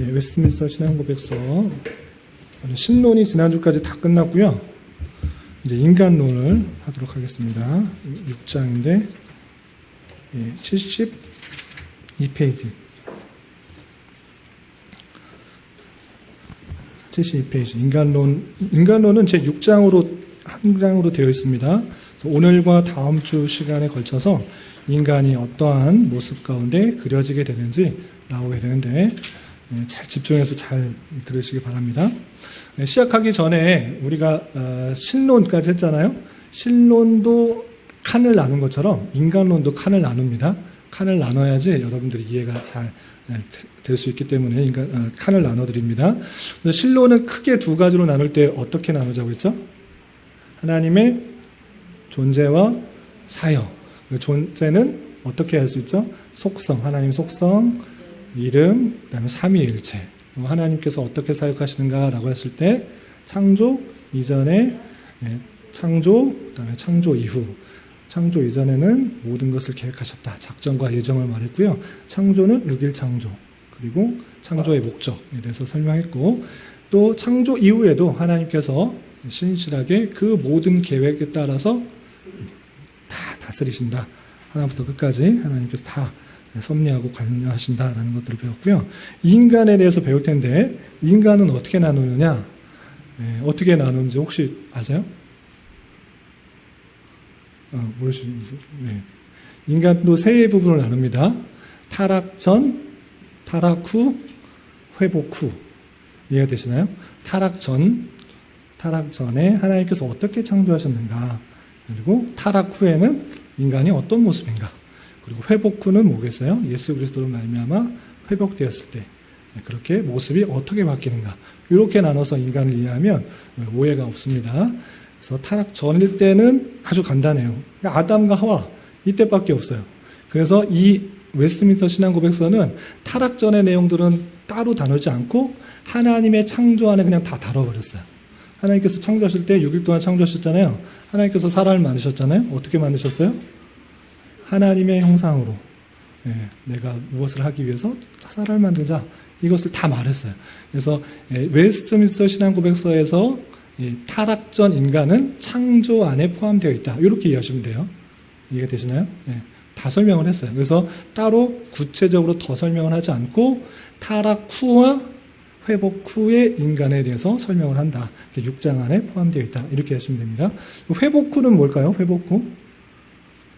웨스트민스터 신앙고백서 신론이 지난주까지 다 끝났고요. 이제 인간론을 하도록 하겠습니다. 6장인데 72페이지 72페이지 인간론은 제 6장으로 한 장으로 되어 있습니다. 그래서 오늘과 다음 주 시간에 걸쳐서 인간이 어떠한 모습 가운데 그려지게 되는지 나오게 되는데 잘 집중해서 잘 들으시기 바랍니다. 시작하기 전에 우리가 신론까지 했잖아요. 신론도 칸을 나눈 것처럼 인간론도 칸을 나눕니다. 칸을 나눠야지 여러분들이 이해가 잘 될 수 있기 때문에 칸을 나눠드립니다. 신론은 크게 두 가지로 나눌 때 어떻게 나누자고 했죠? 하나님의 존재와 사역. 존재는 어떻게 할 수 있죠? 속성, 하나님 속성, 이름, 그다음에 삼위일체. 하나님께서 어떻게 사역하시는가라고 했을 때 창조 이전에 창조, 그다음에 창조 이후. 창조 이전에는 모든 것을 계획하셨다. 작전과 예정을 말했고요. 창조는 6일 창조, 그리고 창조의 목적에 대해서 설명했고, 또 창조 이후에도 하나님께서 신실하게 그 모든 계획에 따라서 다 다스리신다. 하나부터 끝까지 하나님께서 다 섭리하고 관여하신다라는 것들을 배웠고요. 인간에 대해서 배울 텐데 인간은 어떻게 나누느냐? 어떻게 나누는지 혹시 아세요? 모르시는지. 인간도 세 부분을 나눕니다. 타락 전, 타락 후, 회복 후. 이해가 되시나요? 타락 전에 하나님께서 어떻게 창조하셨는가? 그리고 타락 후에는 인간이 어떤 모습인가? 그리고 회복 후는 뭐겠어요? 예수 그리스도로 말미암아 회복되었을 때 그렇게 모습이 어떻게 바뀌는가? 이렇게 나눠서 인간을 이해하면 오해가 없습니다. 그래서 타락 전일 때는 아주 간단해요. 아담과 하와 이때밖에 없어요. 그래서 이 웨스트민스터 신앙고백서는 타락 전의 내용들은 따로 다루지 않고 하나님의 창조 안에 그냥 다 다뤄버렸어요. 하나님께서 창조하실 때 6일 동안 창조하셨잖아요. 하나님께서 사람을 만드셨잖아요. 어떻게 만드셨어요? 하나님의 형상으로. 내가 무엇을 하기 위해서 사람을 만들자. 이것을 다 말했어요. 그래서 웨스트민스터 신앙고백서에서 타락 전 인간은 창조 안에 포함되어 있다. 이렇게 이해하시면 돼요. 이해가 되시나요? 다 설명을 했어요. 그래서 따로 구체적으로 더 설명을 하지 않고 타락 후와 회복 후의 인간에 대해서 설명을 한다. 6장 안에 포함되어 있다. 이렇게 하시면 됩니다. 회복 후는 뭘까요? 회복 후?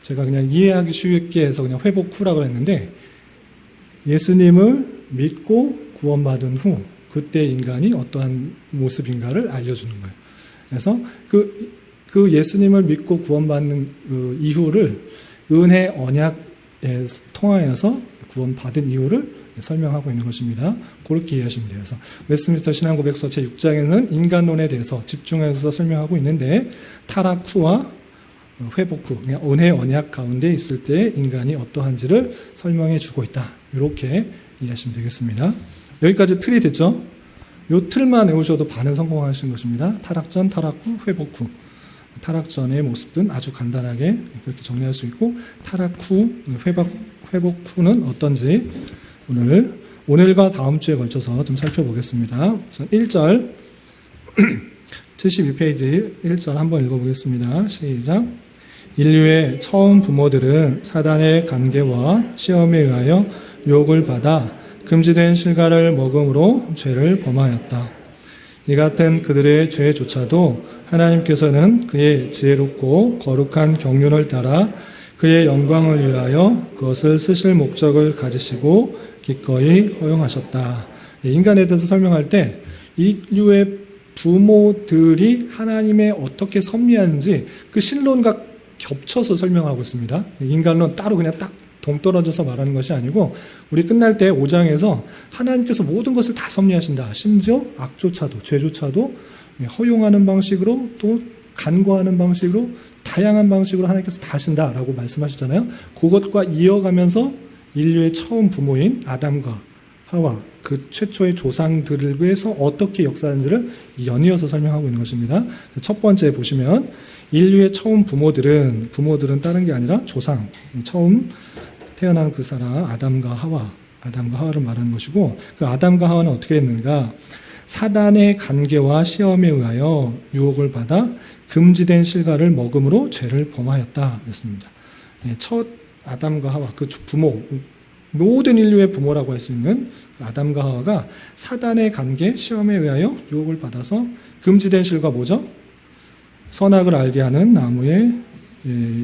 제가 그냥 이해하기 쉽게 해서 그냥 회복 후라고 했는데 예수님을 믿고 구원받은 후 그때 인간이 어떠한 모습인가를 알려주는 거예요. 그래서 그 예수님을 믿고 구원받는 그 이후를 은혜 언약에 통하여서 구원받은 이유를 설명하고 있는 것입니다. 그렇게 이해하시면 돼요. 그래서 웨스트민스터 신앙고백서 제6장에는 인간론에 대해서 집중해서 설명하고 있는데 타락 후와 회복 후, 은혜 언약 가운데 있을 때 인간이 어떠한지를 설명해 주고 있다. 이렇게 이해하시면 되겠습니다. 여기까지 틀이 됐죠? 이 틀만 외우셔도 반은 성공하신 것입니다. 타락 전, 타락 후, 회복 후. 타락 전의 모습은 아주 간단하게 그렇게 정리할 수 있고 타락 후, 회복 후는 어떤지 오늘과 다음 주에 걸쳐서 좀 살펴보겠습니다. 1절 72페이지 1절 한번 읽어보겠습니다. 시작. 인류의 처음 부모들은 사단의 관계와 시험에 의하여 유혹을 받아 금지된 실과를 먹음으로 죄를 범하였다. 이 같은 그들의 죄조차도 하나님께서는 그의 지혜롭고 거룩한 경륜을 따라 그의 영광을 위하여 그것을 쓰실 목적을 가지시고 기꺼이 허용하셨다. 인간에 대해서 설명할 때 인류의 부모들이 하나님의 어떻게 섭리하는지 그 신론과 겹쳐서 설명하고 있습니다. 인간론 따로 그냥 딱 동떨어져서 말하는 것이 아니고 우리 끝날 때 5장에서 하나님께서 모든 것을 다 섭리하신다. 심지어 악조차도 죄조차도 허용하는 방식으로 또 간과하는 방식으로 다양한 방식으로 하나님께서 다 하신다라고 말씀하셨잖아요. 그것과 이어가면서 인류의 처음 부모인 아담과 하와 그 최초의 조상들을 위해서 어떻게 역사하는지를 연이어서 설명하고 있는 것입니다. 첫 번째 보시면 인류의 처음 부모들은 다른 게 아니라 조상, 처음 태어난 그 사람 아담과 하와, 아담과 하와를 말하는 것이고, 그 아담과 하와는 어떻게 했는가? 사단의 간계와 시험에 의하여 유혹을 받아 금지된 실과를 먹음으로 죄를 범하였다 했습니다. 첫 아담과 하와, 그 부모, 모든 인류의 부모라고 할 수 있는 아담과 하와가 사단의 간계, 시험에 의하여 유혹을 받아서 금지된 실과 뭐죠? 선악을 알게 하는 나무의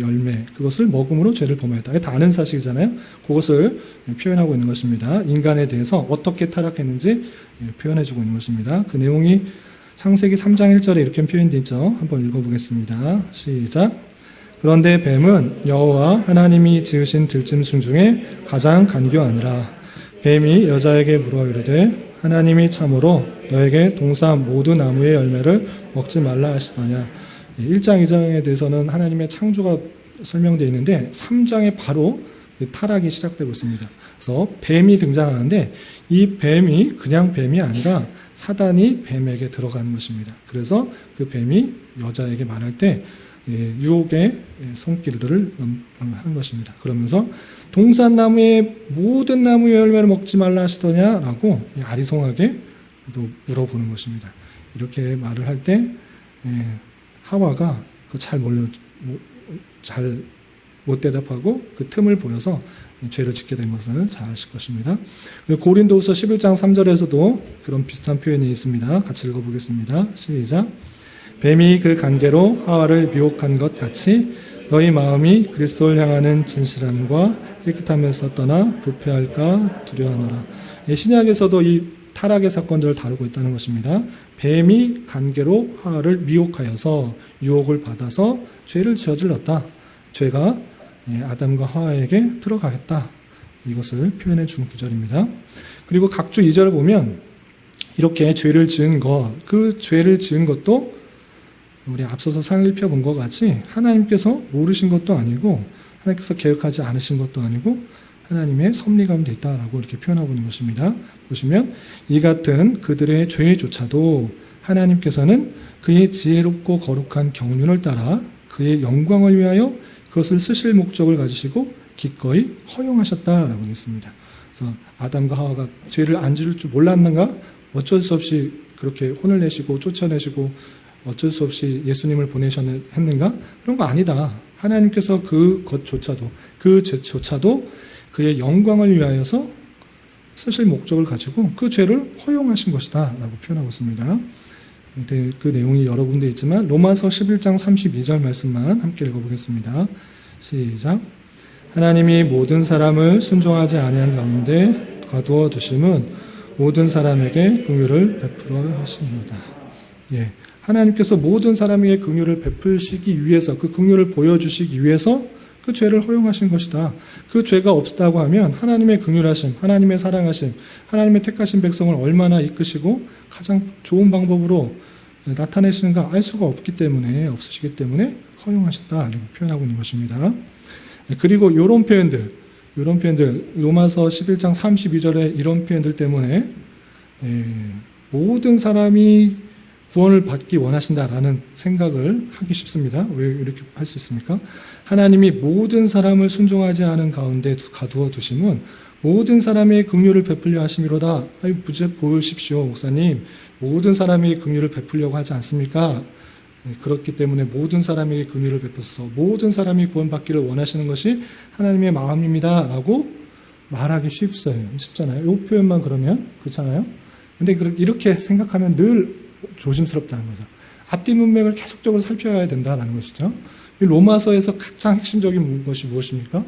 열매, 그것을 먹음으로 죄를 범하였다. 다 아는 사실이잖아요. 그것을 표현하고 있는 것입니다. 인간에 대해서 어떻게 타락했는지 표현해주고 있는 것입니다. 그 내용이 창세기 3장 1절에 이렇게 표현되어 있죠. 한번 읽어보겠습니다. 시작. 그런데 뱀은 여호와 하나님이 지으신 들짐승 중에 가장 간교하니라. 뱀이 여자에게 물어 이르되 하나님이 참으로 너에게 동산 모든 나무의 열매를 먹지 말라 하시더냐. 1장, 2장에 대해서는 하나님의 창조가 설명되어 있는데 3장에 바로 타락이 시작되고 있습니다. 그래서 뱀이 등장하는데 이 뱀이 그냥 뱀이 아니라 사단이 뱀에게 들어가는 것입니다. 그래서 그 뱀이 여자에게 말할 때 유혹의 손길들을 한 것입니다. 그러면서 동산나무의 모든 나무의 열매를 먹지 말라 하시더냐라고 아리송하게 또 물어보는 것입니다. 이렇게 말을 할 때 하와가 잘 못 대답하고 그 틈을 보여서 죄를 짓게 된 것을 잘 아실 것입니다. 그리고 고린도후서 11장 3절에서도 그런 비슷한 표현이 있습니다. 같이 읽어보겠습니다. 시작. 뱀이 그 간계로 하와를 미혹한 것 같이 너희 마음이 그리스도를 향하는 진실함과 깨끗함에서 떠나 부패할까 두려워하노라. 신약에서도 이 타락의 사건들을 다루고 있다는 것입니다. 뱀이 간계로 하와를 미혹하여서 유혹을 받아서 죄를 저질렀다. 죄가 아담과 하와에게 들어가겠다. 이것을 표현해 준 구절입니다. 그리고 각주 2절을 보면 이렇게 죄를 지은 것, 그 죄를 지은 것도 우리 앞서서 살펴본 것 같이 하나님께서 모르신 것도 아니고 하나님께서 계획하지 않으신 것도 아니고 하나님의 섭리 가운데 있다라고 이렇게 표현하고 있는 것입니다. 보시면 이 같은 그들의 죄조차도 하나님께서는 그의 지혜롭고 거룩한 경륜을 따라 그의 영광을 위하여 그것을 쓰실 목적을 가지시고 기꺼이 허용하셨다라고 했습니다. 그래서 아담과 하와가 죄를 안 지을 줄 몰랐는가? 어쩔 수 없이 그렇게 혼을 내시고 쫓아내시고 어쩔 수 없이 예수님을 보내셨는가? 그런 거 아니다. 하나님께서 그것조차도, 그 죄조차도 그의 영광을 위하여서 쓰실 목적을 가지고 그 죄를 허용하신 것이다 라고 표현하고 있습니다. 그 내용이 여러 군데 있지만 로마서 11장 32절 말씀만 함께 읽어보겠습니다. 시작. 하나님이 모든 사람을 순종하지 아니한 가운데 가두어 두심은 모든 사람에게 긍휼을 베풀어 하시니로다. 하나님께서 모든 사람에게 긍휼을 베풀시기 위해서, 그 긍휼을 보여주시기 위해서 그 죄를 허용하신 것이다. 그 죄가 없다고 하면 하나님의 긍휼하심, 하나님의 사랑하심, 하나님의 택하신 백성을 얼마나 이끄시고 가장 좋은 방법으로 나타내시는가 알 수가 없으시기 때문에 허용하셨다 이렇게 표현하고 있는 것입니다. 그리고 이런 표현들 로마서 11장 32절에 이런 표현들 때문에 모든 사람이 구원을 받기 원하신다라는 생각을 하기 쉽습니다. 왜 이렇게 할 수 있습니까? 하나님이 모든 사람을 순종하지 않은 가운데 가두어 두심은 모든 사람의 긍휼을 베풀려 하심이로다. 보십시오, 목사님. 모든 사람에게 긍휼을 베풀려고 하지 않습니까? 그렇기 때문에 모든 사람에게 긍휼을 베푸셔서 모든 사람이 구원받기를 원하시는 것이 하나님의 마음입니다. 라고 말하기 쉽잖아요. 이 표현만 그러면 그렇잖아요. 근데 이렇게 생각하면 늘 조심스럽다는 거죠. 앞뒤 문맥을 계속적으로 살펴야 된다는 것이죠. 이 로마서에서 가장 핵심적인 것이 무엇입니까?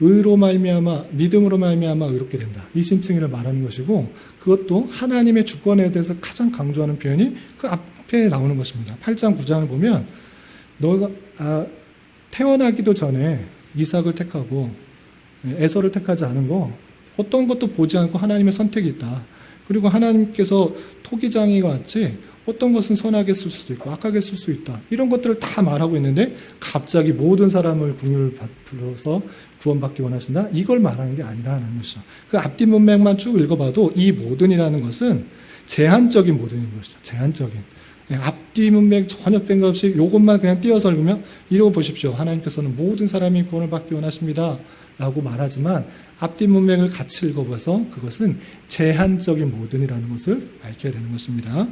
의로 말미암아, 믿음으로 말미암아 의롭게 된다. 이 신칭의를 말하는 것이고, 그것도 하나님의 주권에 대해서 가장 강조하는 표현이 그 앞에 나오는 것입니다. 8장 9장을 보면 너가 태어나기도 전에 이삭을 택하고 에서를 택하지 않은 거 어떤 것도 보지 않고 하나님의 선택이 있다. 그리고 하나님께서 토기장이와 같이 어떤 것은 선하게 쓸 수도 있고 악하게 쓸 수 있다. 이런 것들을 다 말하고 있는데 갑자기 모든 사람을 긍휼을 베풀어서 구원받기 원하신다? 이걸 말하는 게 아니라는 것이죠. 그 앞뒤 문맥만 쭉 읽어봐도 이 모든이라는 것은 제한적인 모든인 것이죠. 제한적인. 앞뒤 문맥 전혀 뺀 것 없이 이것만 그냥 띄어서 읽으면 이러고 보십시오. 하나님께서는 모든 사람이 구원을 받기 원하십니다. 라고 말하지만 앞뒤 문맥을 같이 읽어봐서 그것은 제한적인 모든이라는 것을 밝혀야 되는 것입니다.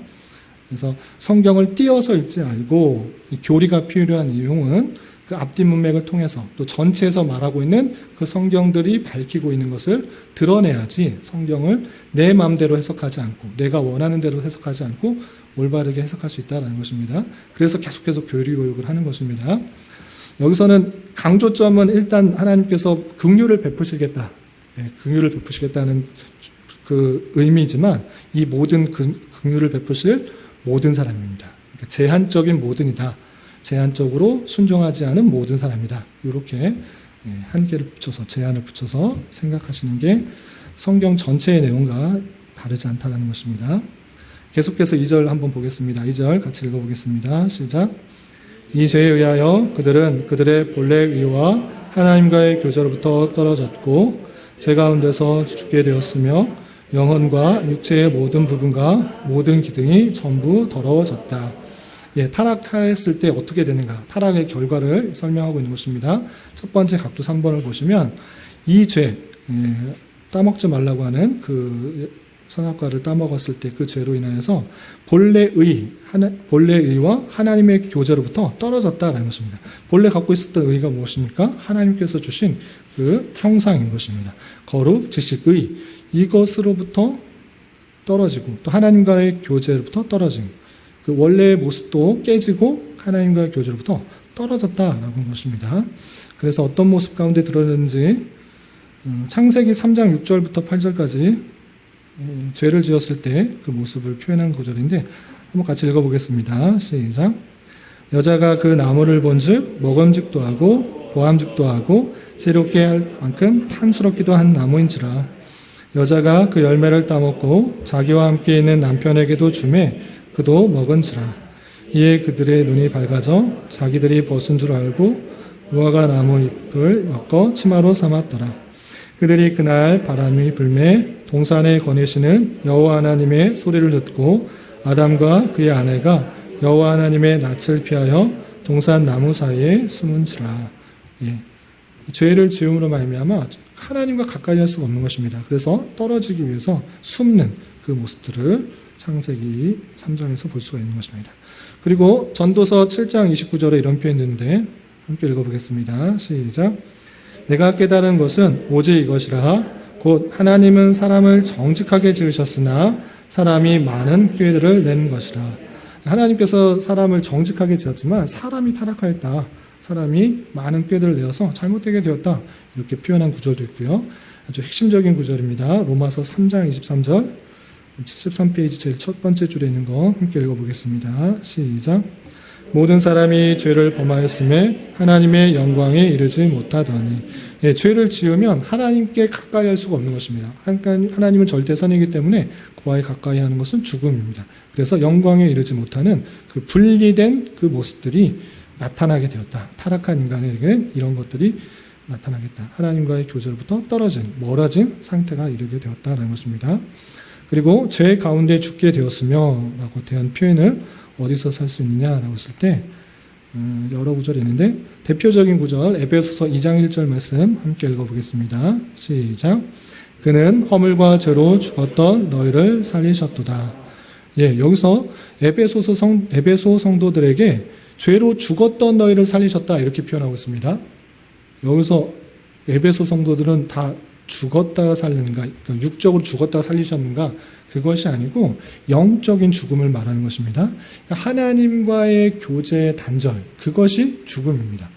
그래서 성경을 띄어서 읽지 말고 교리가 필요한 이유는 그 앞뒤 문맥을 통해서 또 전체에서 말하고 있는 그 성경들이 밝히고 있는 것을 드러내야지 성경을 내 마음대로 해석하지 않고 내가 원하는 대로 해석하지 않고 올바르게 해석할 수 있다는 것입니다. 그래서 계속해서 교리 교육을 하는 것입니다. 여기서는 강조점은 일단 하나님께서 긍휼을 베푸시겠다. 긍휼을 베푸시겠다는 그 의미지만 이 모든 긍휼을 베푸실 모든 사람입니다. 그러니까 제한적인 모든이다. 제한적으로 순종하지 않은 모든 사람이다. 이렇게 한계를 붙여서 제한을 붙여서 생각하시는 게 성경 전체의 내용과 다르지 않다는 것입니다. 계속해서 2절 한번 보겠습니다. 2절 같이 읽어보겠습니다. 시작. 이 죄에 의하여 그들은 그들의 본래 의와 하나님과의 교제로부터 떨어졌고 죄 가운데서 죽게 되었으며 영혼과 육체의 모든 부분과 모든 기능이 전부 더러워졌다. 타락했을 때 어떻게 되는가? 타락의 결과를 설명하고 있는 것입니다. 첫 번째 각도 3번을 보시면 이 죄, 따먹지 말라고 하는 그 선악과를 따먹었을 때 그 죄로 인하여서 본래 의와 하나님의 교제로부터 떨어졌다라는 것입니다. 본래 갖고 있었던 의가 무엇입니까? 하나님께서 주신 그 형상인 것입니다. 거룩, 지식, 의 이것으로부터 떨어지고 또 하나님과의 교제로부터 떨어진 그 원래의 모습도 깨지고 하나님과의 교제로부터 떨어졌다라고 하는 것입니다. 그래서 어떤 모습 가운데 들어있는지 창세기 3장 6절부터 8절까지 죄를 지었을 때 그 모습을 표현한 구절인데 한번 같이 읽어보겠습니다. 시작. 여자가 그 나무를 본즉 먹음직도 하고 보암직도 하고 지롭게 할 만큼 탐스럽기도 한 나무인지라. 여자가 그 열매를 따먹고 자기와 함께 있는 남편에게도 주매 그도 먹은지라. 이에 그들의 눈이 밝아져 자기들이 벗은 줄 알고 무화과 나무 잎을 엮어 치마로 삼았더라. 그들이 그날 바람이 불매 동산에 거니시는 여호와 하나님의 소리를 듣고 아담과 그의 아내가 여호와 하나님의 낯을 피하여 동산 나무 사이에 숨은지라. 죄를 지음으로 말미암아 하나님과 가까이 할 수가 없는 것입니다. 그래서 떨어지기 위해서 숨는 그 모습들을 창세기 3장에서 볼 수가 있는 것입니다. 그리고 전도서 7장 29절에 이런 표현이 있는데 함께 읽어보겠습니다. 시작. 내가 깨달은 것은 오직 이것이라. 곧 하나님은 사람을 정직하게 지으셨으나 사람이 많은 꾀들을 낸 것이라. 하나님께서 사람을 정직하게 지었지만 사람이 타락하였다. 사람이 많은 꾀들을 내어서 잘못되게 되었다. 이렇게 표현한 구절도 있고요. 아주 핵심적인 구절입니다. 로마서 3장 23절 73페이지 제일 첫 번째 줄에 있는 거 함께 읽어보겠습니다. 시작. 모든 사람이 죄를 범하였음에 하나님의 영광에 이르지 못하더니. 죄를 지으면 하나님께 가까이 할 수가 없는 것입니다. 하나님은 절대선이기 때문에 그와에 가까이 하는 것은 죽음입니다. 그래서 영광에 이르지 못하는 그 분리된 그 모습들이 나타나게 되었다. 타락한 인간에게는 이런 것들이 나타나겠다. 하나님과의 교제로부터 멀어진 상태가 이르게 되었다는 것입니다. 그리고 죄 가운데 죽게 되었으며 라고 대한 표현을 어디서 살 수 있느냐라고 했을 때 여러 구절이 있는데 대표적인 구절 에베소서 2장 1절 말씀 함께 읽어보겠습니다. 시작. 그는 허물과 죄로 죽었던 너희를 살리셨도다. 여기서 에베소 성도들에게 죄로 죽었던 너희를 살리셨다 이렇게 표현하고 있습니다. 여기서 에베소 성도들은 다 죽었다가 살리는가, 그러니까 육적으로 죽었다가 살리셨는가, 그것이 아니고 영적인 죽음을 말하는 것입니다. 그러니까 하나님과의 교제의 단절, 그것이 죽음입니다.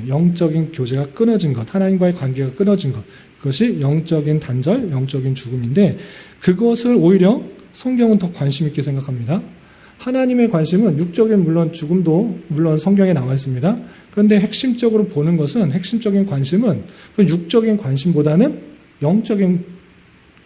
영적인 교제가 끊어진 것, 하나님과의 관계가 끊어진 것, 그것이 영적인 단절, 영적인 죽음인데 그것을 오히려 성경은 더 관심 있게 생각합니다. 하나님의 관심은 육적인 물론 죽음도 물론 성경에 나와 있습니다. 그런데 핵심적으로 보는 것은 핵심적인 관심은 그 육적인 관심보다는 영적인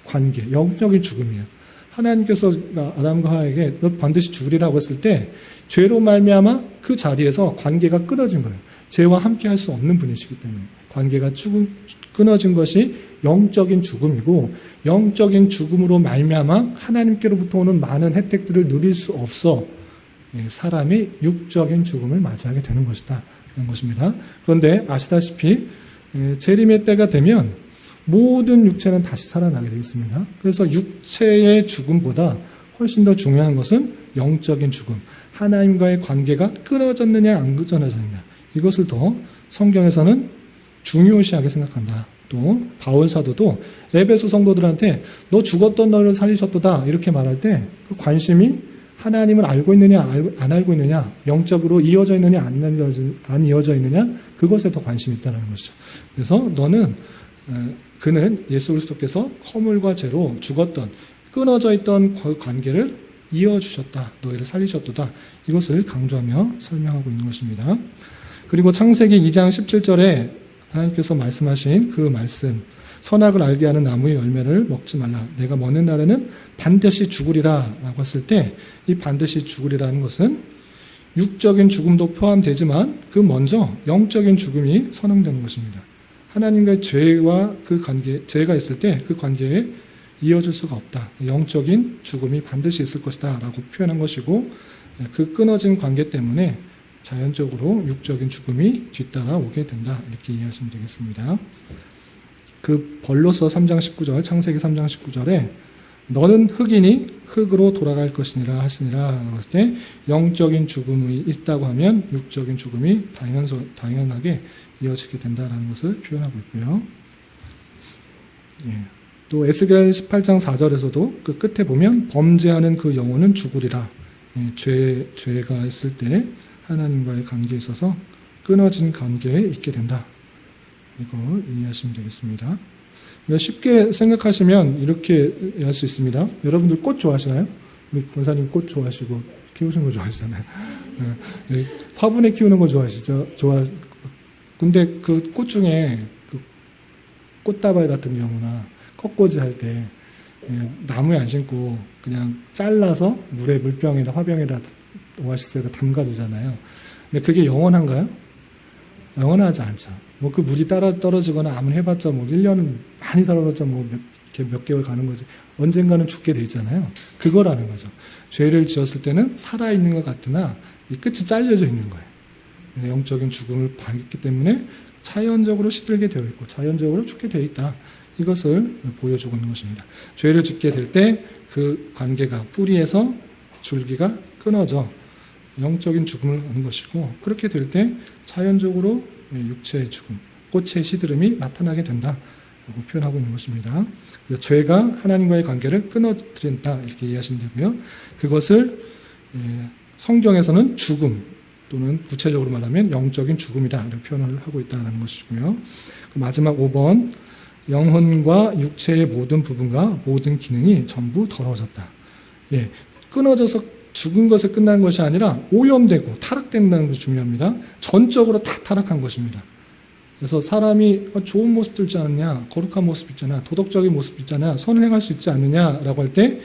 관계, 영적인 죽음이에요. 하나님께서 아담과 하와에게 너 반드시 죽으리라고 했을 때 죄로 말미암아 그 자리에서 관계가 끊어진 거예요. 죄와 함께 할 수 없는 분이시기 때문에 관계가 끊어진 것이 영적인 죽음이고 영적인 죽음으로 말미암아 하나님께로부터 오는 많은 혜택들을 누릴 수 없어 사람이 육적인 죽음을 맞이하게 되는 것이다. 그런 것입니다. 그런데 아시다시피 재림의 때가 되면 모든 육체는 다시 살아나게 되겠습니다. 그래서 육체의 죽음보다 훨씬 더 중요한 것은 영적인 죽음, 하나님과의 관계가 끊어졌느냐 안 끊어졌느냐, 이것을 더 성경에서는 중요시하게 생각한다. 또 바울 사도도 에베소 성도들한테 너 죽었던 너를 살리셨도다 이렇게 말할 때 그 관심이 하나님을 알고 있느냐 안 알고 있느냐, 영적으로 이어져 있느냐 안 이어져 있느냐, 그것에 더 관심이 있다는 것이죠. 그래서 그는 예수 그리스도께서 허물과 죄로 죽었던, 끊어져 있던 그 관계를 이어주셨다, 너희를 살리셨도다, 이것을 강조하며 설명하고 있는 것입니다. 그리고 창세기 2장 17절에 하나님께서 말씀하신 그 말씀, 선악을 알게 하는 나무의 열매를 먹지 말라, 내가 먹는 날에는 반드시 죽으리라 라고 했을 때, 이 반드시 죽으리라는 것은 육적인 죽음도 포함되지만 그 먼저 영적인 죽음이 선언되는 것입니다. 하나님과의 죄와 그 관계, 죄가 있을 때 그 관계에 이어질 수가 없다, 영적인 죽음이 반드시 있을 것이다 라고 표현한 것이고, 그 끊어진 관계 때문에 자연적으로 육적인 죽음이 뒤따라 오게 된다, 이렇게 이해하시면 되겠습니다. 그 벌로서 3장 19절, 창세기 3장 19절에 너는 흙이니 흙으로 돌아갈 것이니라 하시니라 그랬을 때, 영적인 죽음이 있다고 하면 육적인 죽음이 당연하게 이어지게 된다는 것을 표현하고 있고요. 또 에스겔 18장 4절에서도 그 끝에 보면 범죄하는 그 영혼은 죽으리라, 죄가 있을 때 하나님과의 관계에 있어서 끊어진 관계에 있게 된다, 이거 이해하시면 되겠습니다. 쉽게 생각하시면 이렇게 할 수 있습니다. 여러분들 꽃 좋아하시나요? 우리 권사님 꽃 좋아하시고 키우시는 거 좋아하시잖아요. 화분에 키우는 거 좋아하시죠? 근데 그 꽃 중에 그 꽃다발 같은 경우나 꺾꽂이 할 때 나무에 안 심고 그냥 잘라서 물병에다 화병에다 오아시스에다 담가두잖아요. 근데 그게 영원한가요? 영원하지 않죠. 그 물이 떨어지거나 아무리 해봤자 1년은 많이 살아봤자 몇 개월 가는 거지. 언젠가는 죽게 돼 있잖아요. 그거라는 거죠. 죄를 지었을 때는 살아있는 것 같으나 이 끝이 잘려져 있는 거예요. 영적인 죽음을 받기 때문에 자연적으로 시들게 되어 있고 자연적으로 죽게 되어 있다, 이것을 보여주고 있는 것입니다. 죄를 짓게 될 때 그 관계가 뿌리에서 줄기가 끊어져 영적인 죽음을 얻는 것이고, 그렇게 될 때 자연적으로 육체의 죽음, 꽃의 시드름이 나타나게 된다라고 표현하고 있는 것입니다. 죄가 하나님과의 관계를 끊어뜨린다, 이렇게 이해하시면 되고요. 그것을 성경에서는 죽음 또는 구체적으로 말하면 영적인 죽음이다, 이렇게 표현을 하고 있다는 것이고요. 마지막 5번, 영혼과 육체의 모든 부분과 모든 기능이 전부 더러워졌다. 끊어져서 죽은 것에 끝난 것이 아니라 오염되고 타락된다는 것이 중요합니다. 전적으로 다 타락한 것입니다. 그래서 사람이 좋은 모습도 있지 않느냐, 거룩한 모습 있잖아, 도덕적인 모습 있잖아, 선을 행할 수 있지 않느냐라고 할 때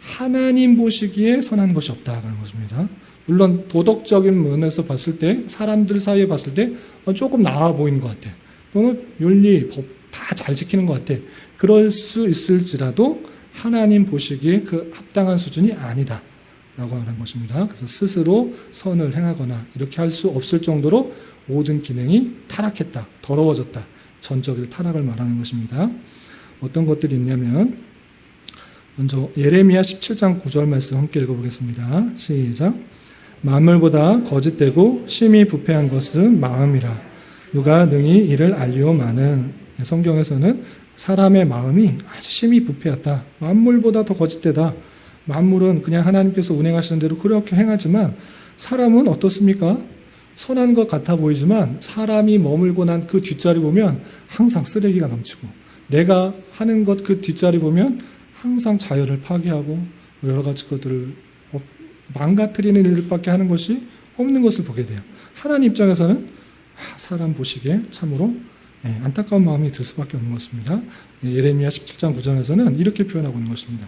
하나님 보시기에 선한 것이 없다라는 것입니다. 물론 도덕적인 면에서 봤을 때, 사람들 사이에 봤을 때 조금 나아 보이는 것 같아, 또는 윤리, 법 다 잘 지키는 것 같아. 그럴 수 있을지라도 하나님 보시기에 그 합당한 수준이 아니다 라고 하는 것입니다. 그래서 스스로 선을 행하거나 이렇게 할 수 없을 정도로 모든 기능이 타락했다, 더러워졌다, 전적인 타락을 말하는 것입니다. 어떤 것들이 있냐면, 먼저 예레미야 17장 9절 말씀 함께 읽어보겠습니다. 시작. 만물보다 거짓되고 심히 부패한 것은 마음이라, 누가 능히 이를 알리오마는. 성경에서는 사람의 마음이 아주 심히 부패했다, 만물보다 더 거짓되다. 만물은 그냥 하나님께서 운행하시는 대로 그렇게 행하지만 사람은 어떻습니까? 선한 것 같아 보이지만 사람이 머물고 난 그 뒷자리 보면 항상 쓰레기가 넘치고, 내가 하는 것 그 뒷자리 보면 항상 자연을 파괴하고 여러 가지 것들을 망가뜨리는 일밖에 하는 것이 없는 것을 보게 돼요. 하나님 입장에서는 사람 보시기에 참으로 안타까운 마음이 들 수밖에 없는 것입니다. 예레미야 17장 9절에서는 이렇게 표현하고 있는 것입니다.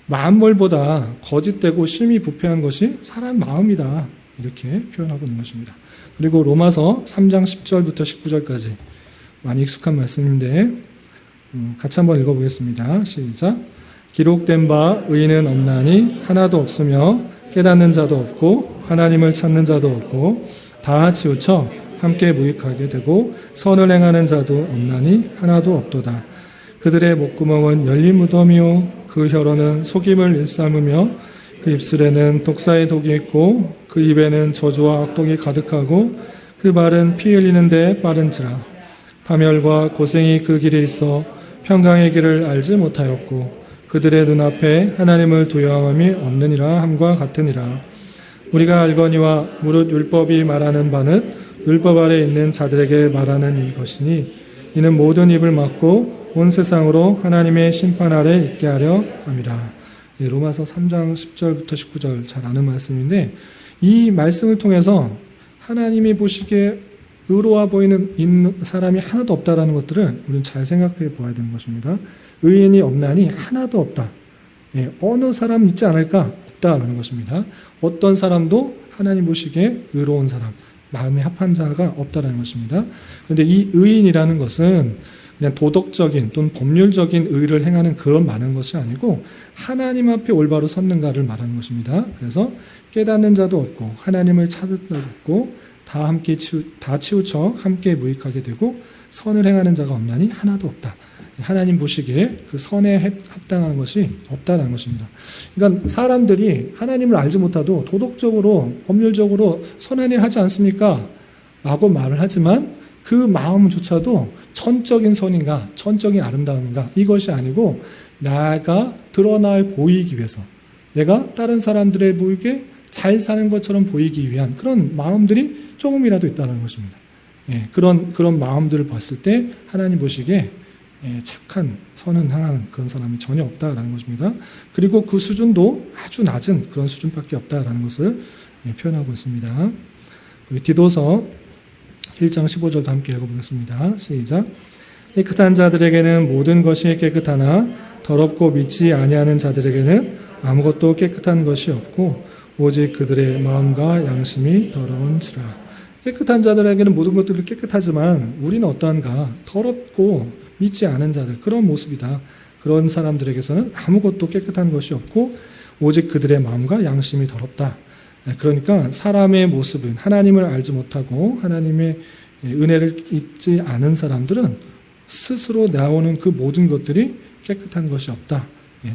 만물보다 거짓되고 심히 부패한 것이 사람 마음이다, 이렇게 표현하고 있는 것입니다. 그리고 로마서 3장 10절부터 19절까지 많이 익숙한 말씀인데 같이 한번 읽어보겠습니다. 시작. 기록된 바 의인은 없나니 하나도 없으며 깨닫는 자도 없고 하나님을 찾는 자도 없고 다 치우쳐 함께 무익하게 되고 선을 행하는 자도 없나니 하나도 없도다. 그들의 목구멍은 열린 무덤이요 그 혀로는 속임을 일삼으며 그 입술에는 독사의 독이 있고 그 입에는 저주와 악독이 가득하고 그 발은 피 흘리는 데 빠른지라. 파멸과 고생이 그 길에 있어 평강의 길을 알지 못하였고 그들의 눈앞에 하나님을 두려움이 없느니라 함과 같으니라. 우리가 알거니와 무릇 율법이 말하는 바는 율법 아래 있는 자들에게 말하는 이것이니 이는 모든 입을 막고 온 세상으로 하나님의 심판 아래 있게 하려 함이라. 로마서 3장 10절부터 19절 잘 아는 말씀인데 이 말씀을 통해서 하나님이 보시기에 의로워 보이는 사람이 하나도 없다라는 것들을 우리는 잘 생각해 보아야 되는 것입니다. 의인이 없나니 하나도 없다. 어느 사람 있지 않을까? 없다라는 것입니다. 어떤 사람도 하나님 보시기에 의로운 사람, 마음에 합한 자가 없다라는 것입니다. 그런데 이 의인이라는 것은 그냥 도덕적인 또는 법률적인 의를 행하는 그런 많은 것이 아니고 하나님 앞에 올바로 섰는가를 말하는 것입니다. 그래서 깨닫는 자도 없고 하나님을 찾는 자도 없고 다 치우쳐 함께 무익하게 되고 선을 행하는 자가 없나니 하나도 없다. 하나님 보시기에 그 선에 합당하는 것이 없다는 것입니다. 그러니까 사람들이 하나님을 알지 못하도 도덕적으로 법률적으로 선한 일 하지 않습니까? 라고 말을 하지만 그 마음조차도 전적인 선인가 전적인 아름다움인가 이것이 아니고 나가 드러나 보이기 위해서 내가 다른 사람들에 보이게 잘 사는 것처럼 보이기 위한 그런 마음들이 조금이라도 있다는 것입니다. 그런 마음들을 봤을 때 하나님 보시기에 착한 선은 향하는 그런 사람이 전혀 없다라는 것입니다. 그리고 그 수준도 아주 낮은 그런 수준밖에 없다라는 것을 표현하고 있습니다. 디도서 1장 15절도 함께 읽어보겠습니다. 시작. 깨끗한 자들에게는 모든 것이 깨끗하나 더럽고 믿지 아니하는 자들에게는 아무것도 깨끗한 것이 없고 오직 그들의 마음과 양심이 더러운지라. 깨끗한 자들에게는 모든 것들이 깨끗하지만 우리는 어떠한가? 더럽고 믿지 않은 자들, 그런 모습이다. 그런 사람들에게서는 아무것도 깨끗한 것이 없고 오직 그들의 마음과 양심이 더럽다. 그러니까 사람의 모습은 하나님을 알지 못하고 하나님의 은혜를 잊지 않은 사람들은 스스로 나오는 그 모든 것들이 깨끗한 것이 없다.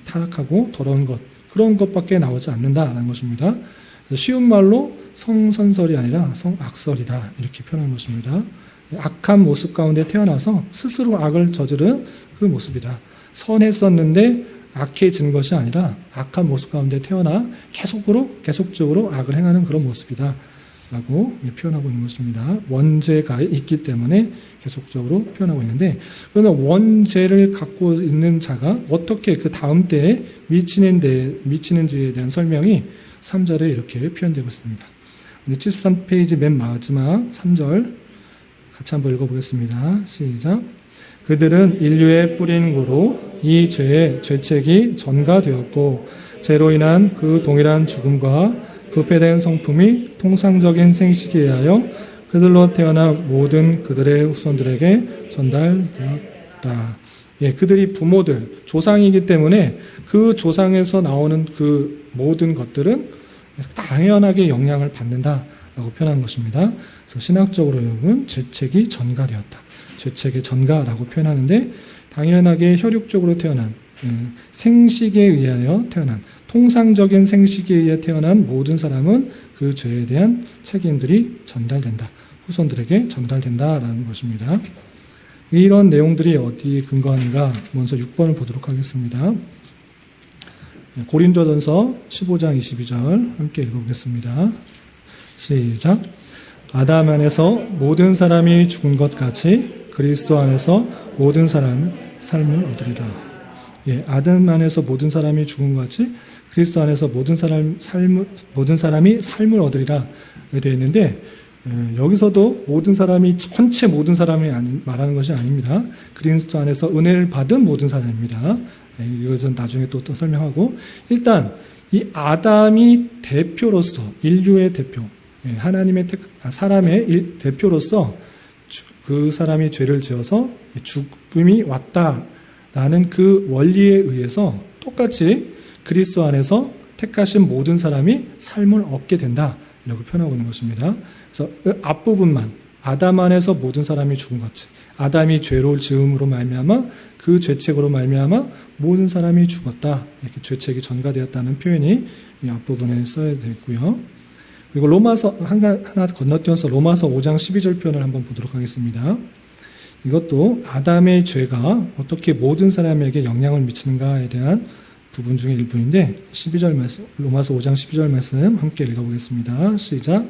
타락하고 더러운 것, 그런 것밖에 나오지 않는다라는 것입니다. 쉬운 말로 성선설이 아니라 성악설이다. 이렇게 표현한 것입니다. 악한 모습 가운데 태어나서 스스로 악을 저지른 그 모습이다. 선했었는데 악해진 것이 아니라 악한 모습 가운데 태어나 계속적으로 악을 행하는 그런 모습이다. 라고 표현하고 있는 것입니다. 원죄가 있기 때문에 계속적으로 표현하고 있는데, 그러면 원죄를 갖고 있는 자가 어떻게 그 다음 때에 미치는지에 대한 설명이 3절에 이렇게 표현되고 있습니다. 우리 73페이지 맨 마지막 3절 같이 한번 읽어보겠습니다. 시작. 그들은 인류의 뿌린 고로 이 죄의 죄책이 전가되었고 죄로 인한 그 동일한 죽음과 부패된 성품이 통상적인 생식에 의하여 그들로 태어난 모든 그들의 후손들에게 전달되었다. 그들이 부모들, 조상이기 때문에 그 조상에서 나오는 그 모든 것들은 당연하게 영향을 받는다라고 표현한 것입니다. 그래서 신학적으로 여러분 죄책이 전가되었다. 죄책의 전가라고 표현하는데 당연하게 혈육적으로 태어난 생식에 의하여 태어난 통상적인 생식에 의해 태어난 모든 사람은 그 죄에 대한 책임들이 전달된다. 후손들에게 전달된다라는 것입니다. 이런 내용들이 어디에 근거하는가 먼저 6번을 보도록 하겠습니다. 고린도전서 15장 22절 함께 읽어보겠습니다. 시작. 아담 안에서 모든 사람이 죽은 것 같이 그리스도 안에서 모든 사람은 삶을 얻으리라. 아담 안에서 모든 사람이 죽은 것 같이 그리스도 안에서 모든 사람이 삶을 얻으리라 되어 있는데, 여기서도 모든 사람이 전체 모든 사람이 말하는 것이 아닙니다. 그리스도 안에서 은혜를 받은 모든 사람입니다. 이것은 나중에 또 설명하고, 일단 이 아담이 대표로서 인류의 대표, 하나님의 사람의 대표로서 그 사람이 죄를 지어서 죽음이 왔다라는 그 원리에 의해서 똑같이 그리스도 안에서 택하신 모든 사람이 삶을 얻게 된다. 이렇게 표현하고 있는 것입니다. 그래서 그 아담 안에서 모든 사람이 죽은 것이 아담이 죄를 지음으로 말미암아 그 죄책으로 말미암아 모든 사람이 죽었다. 이렇게 죄책이 전가되었다는 표현이 이 앞부분에 써야 되고요. 그리고 로마서 하나 건너뛰어서 로마서 5장 12절 표현을 한번 보도록 하겠습니다. 이것도 아담의 죄가 어떻게 모든 사람에게 영향을 미치는가에 대한 부분 중에 일부인데 12절 말씀, 로마서 5장 12절 말씀 함께 읽어보겠습니다. 시작.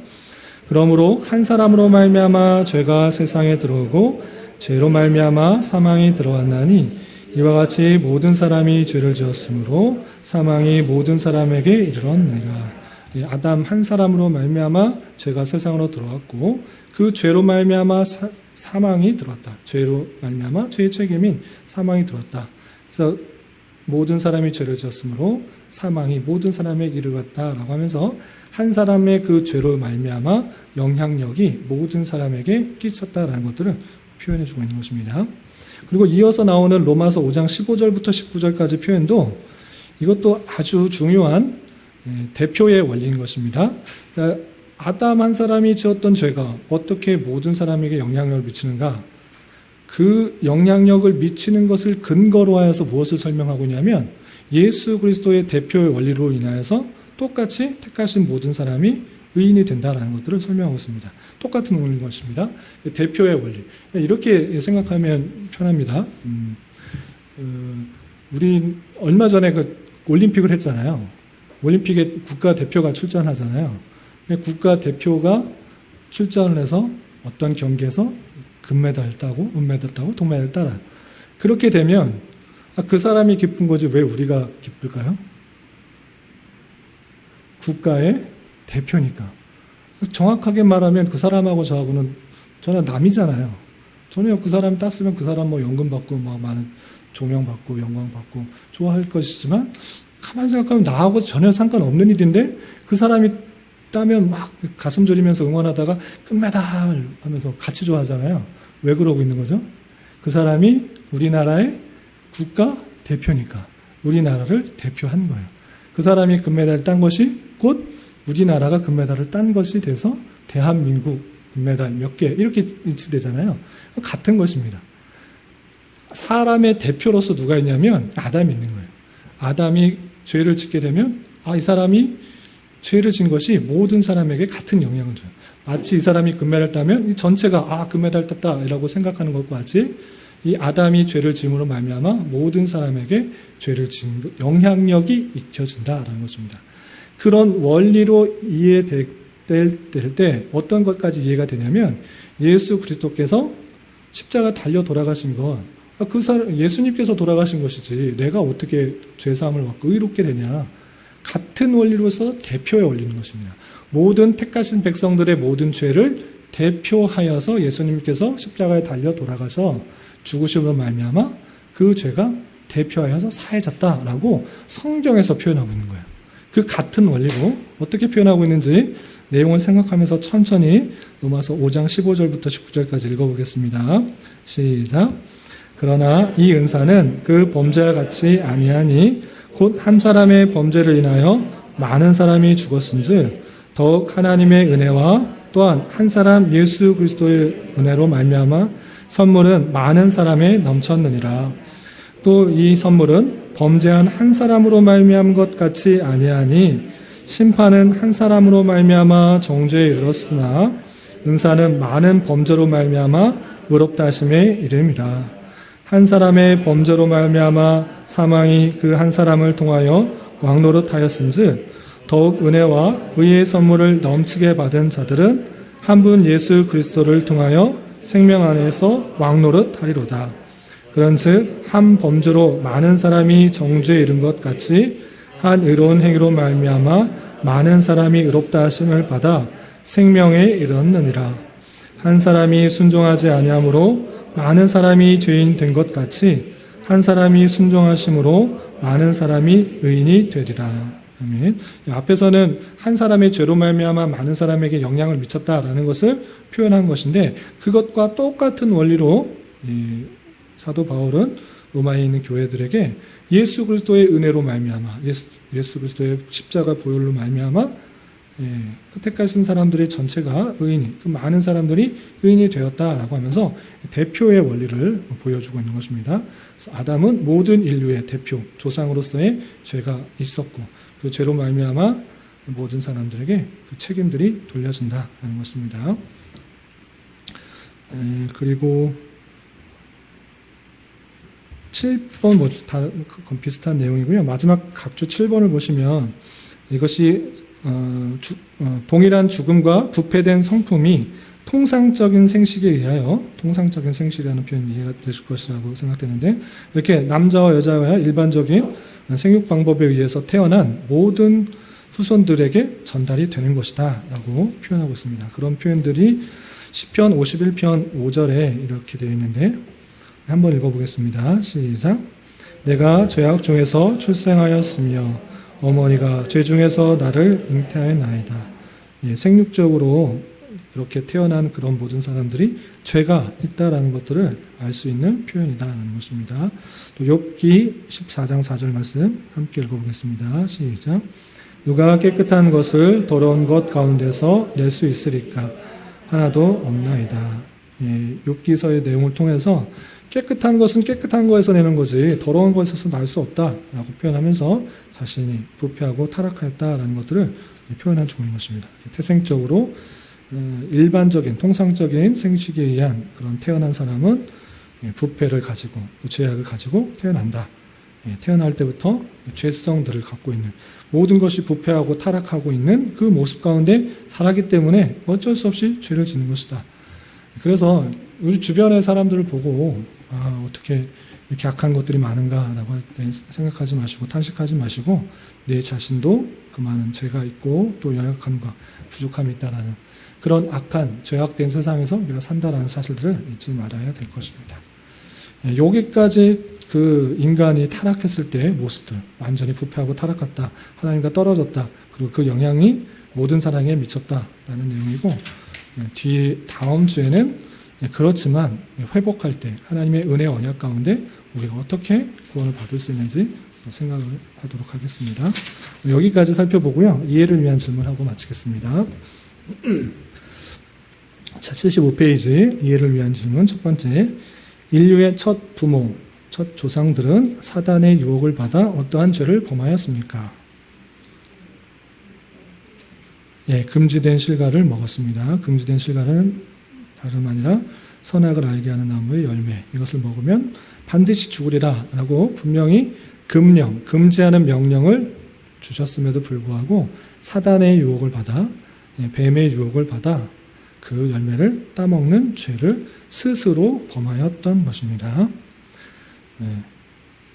그러므로 한 사람으로 말미암아 죄가 세상에 들어오고 죄로 말미암아 사망이 들어왔나니 이와 같이 모든 사람이 죄를 지었으므로 사망이 모든 사람에게 이르렀느니라. 아담 한 사람으로 말미암아 죄가 세상으로 들어왔고 그 죄로 말미암아 사망이 들어왔다. 죄로 말미암아 죄의 책임인 사망이 들어왔다. 그래서 모든 사람이 죄를 지었으므로 사망이 모든 사람에게 이르렀다라고 하면서 한 사람의 그 죄로 말미암아 영향력이 모든 사람에게 끼쳤다라는 것들을 표현해주고 있는 것입니다. 그리고 이어서 나오는 로마서 5장 15절부터 19절까지 표현도 이것도 아주 중요한 대표의 원리인 것입니다. 그러니까 아담 한 사람이 지었던 죄가 어떻게 모든 사람에게 영향력을 미치는가? 그 영향력을 미치는 것을 근거로 하여서 무엇을 설명하고 있냐면 예수 그리스도의 대표의 원리로 인하여서 똑같이 택하신 모든 사람이 의인이 된다는 것들을 설명하고 있습니다. 똑같은 원리인 것입니다. 대표의 원리. 이렇게 생각하면 편합니다. 우리 얼마 전에 그 올림픽을 했잖아요. 올림픽에 국가대표가 출전하잖아요. 국가대표가 출전을 해서 어떤 경기에서 금메달을 따고 은메달을 따고 동메달을 따라. 그렇게 되면 그 사람이 기쁜 거지 왜 우리가 기쁠까요? 국가의 대표니까. 정확하게 말하면 그 사람하고 저하고는 전혀 남이잖아요. 전혀 그 사람이 땄으면 그 사람 뭐 연금 받고 막 많은 조명 받고 영광 받고 좋아할 것이지만 가만히 생각하면 나하고 전혀 상관없는 일인데 그 사람이 따면 막 가슴 졸이면서 응원하다가 금메달 하면서 같이 좋아하잖아요. 왜 그러고 있는 거죠? 그 사람이 우리나라의 국가 대표니까 우리나라를 대표한 거예요. 그 사람이 금메달을 딴 것이 곧 우리나라가 금메달을 딴 것이 돼서 대한민국 금메달 몇 개 이렇게 일치되잖아요. 같은 것입니다. 사람의 대표로서 누가 있냐면 아담이 있는 거예요. 아담이 죄를 짓게 되면 이 사람이 죄를 진 것이 모든 사람에게 같은 영향을 줘요. 마치 이 사람이 금메달 따면 이 전체가 금메달 땄다라고 생각하는 것과 같이 이 아담이 죄를 짐으로 말미암아 모든 사람에게 죄를 진 영향력이 익혀진다라는 것입니다. 그런 원리로 이해될 때 어떤 것까지 이해가 되냐면 예수 그리스도께서 십자가 달려 돌아가신 것, 예수님께서 돌아가신 것이지 내가 어떻게 죄사함을 받고 의롭게 되냐. 같은 원리로서 대표의 원리인 것입니다. 모든 택하신 백성들의 모든 죄를 대표하여서 예수님께서 십자가에 달려 돌아가서 죽으심으로 말미암아 그 죄가 대표하여서 사해졌다라고 성경에서 표현하고 있는 거예요. 그 같은 원리로 어떻게 표현하고 있는지 내용을 생각하면서 천천히 로마서 5장 15절부터 19절까지 읽어보겠습니다. 시작. 그러나 이 은사는 그 범죄와 같이 아니하니 곧 한 사람의 범죄를 인하여 많은 사람이 죽었은즉 더욱 하나님의 은혜와 또한 한 사람 예수 그리스도의 은혜로 말미암아 선물은 많은 사람에 넘쳤느니라. 또 이 선물은 범죄한 한 사람으로 말미암은 것 같이 아니하니 심판은 한 사람으로 말미암아 정죄에 이르렀으나 은사는 많은 범죄로 말미암아 의롭다 하심에 이름이라. 한 사람의 범죄로 말미암아 사망이 그 한 사람을 통하여 왕노릇하였은즉 더욱 은혜와 의의 선물을 넘치게 받은 자들은 한 분 예수 그리스도를 통하여 생명 안에서 왕노릇하리로다. 그런즉 한 범죄로 많은 사람이 정죄에 이른 것 같이 한 의로운 행위로 말미암아 많은 사람이 의롭다 하심을 받아 생명에 이르렀느니라. 한 사람이 순종하지 아니함으로 많은 사람이 죄인 된 것 같이 한 사람이 순종하심으로 많은 사람이 의인이 되리라. 아멘. 앞에서는 한 사람의 죄로 말미암아 많은 사람에게 영향을 미쳤다라는 것을 표현한 것인데 그것과 똑같은 원리로 사도 바울은 로마에 있는 교회들에게 예수 그리스도의 은혜로 말미암아 예수 그리스도의 십자가 보혈로 말미암아 그 택하신 사람들의 전체가 의인이, 그 많은 사람들이 의인이 되었다라고 하면서 대표의 원리를 보여주고 있는 것입니다. 그래서 아담은 모든 인류의 대표, 조상으로서의 죄가 있었고 그 죄로 말미암아 모든 사람들에게 그 책임들이 돌려진다라는 것입니다. 그리고 7번 다 비슷한 내용이고요. 마지막 각주 7번을 보시면 이것이 동일한 죽음과 부패된 성품이 통상적인 생식에 의하여, 통상적인 생식이라는 표현이 이해가 되실 것이라고 생각되는데, 이렇게 남자와 여자와 일반적인 생육 방법에 의해서 태어난 모든 후손들에게 전달이 되는 것이다 라고 표현하고 있습니다. 그런 표현들이 시편 51편 5절에 이렇게 되어 있는데 한번 읽어보겠습니다. 시작. 내가 죄악 중에서 출생하였으며 어머니가 죄 중에서 나를 잉태하였나이다. 생육적으로 그렇게 태어난 그런 모든 사람들이 죄가 있다라는 것들을 알 수 있는 표현이다라는 것입니다. 또 욥기 14장 4절 말씀 함께 읽어보겠습니다. 시작. 누가 깨끗한 것을 더러운 것 가운데서 낼 수 있으리까? 하나도 없나이다. 욥기서의 내용을 통해서 깨끗한 것은 깨끗한 거에서 내는 거지 더러운 것에서 날 수 없다라고 표현하면서 자신이 부패하고 타락하였다라는 것들을 표현한 중인 것입니다. 태생적으로 일반적인 통상적인 생식에 의한 그런 태어난 사람은 부패를 가지고 죄악을 가지고 태어난다. 태어날 때부터 죄성들을 갖고 있는 모든 것이 부패하고 타락하고 있는 그 모습 가운데 살았기 때문에 어쩔 수 없이 죄를 짓는 것이다. 그래서 우리 주변의 사람들을 보고 어떻게 이렇게 악한 것들이 많은가라고 할 때 생각하지 마시고 탄식하지 마시고 내 자신도 그 많은 죄가 있고 또 연약함과 부족함이 있다라는 그런 악한 죄악된 세상에서 우리가 산다라는 사실들을 잊지 말아야 될 것입니다. 여기까지 그 인간이 타락했을 때의 모습들, 완전히 부패하고 타락했다, 하나님과 떨어졌다, 그리고 그 영향이 모든 사람에게 미쳤다라는 내용이고, 뒤에 다음 주에는 그렇지만 회복할 때 하나님의 은혜 언약 가운데 우리가 어떻게 구원을 받을 수 있는지 생각을 하도록 하겠습니다. 여기까지 살펴보고요. 이해를 위한 질문하고 마치겠습니다. 자, 75페이지 이해를 위한 질문 첫 번째. 인류의 첫 부모, 첫 조상들은 사단의 유혹을 받아 어떠한 죄를 범하였습니까? 금지된 실과를 먹었습니다. 금지된 실과는 다름 아니라 선악을 알게 하는 나무의 열매. 이것을 먹으면 반드시 죽으리라 라고 분명히 금령, 금지하는 명령을 주셨음에도 불구하고 사단의 유혹을 받아, 뱀의 유혹을 받아 그 열매를 따먹는 죄를 스스로 범하였던 것입니다.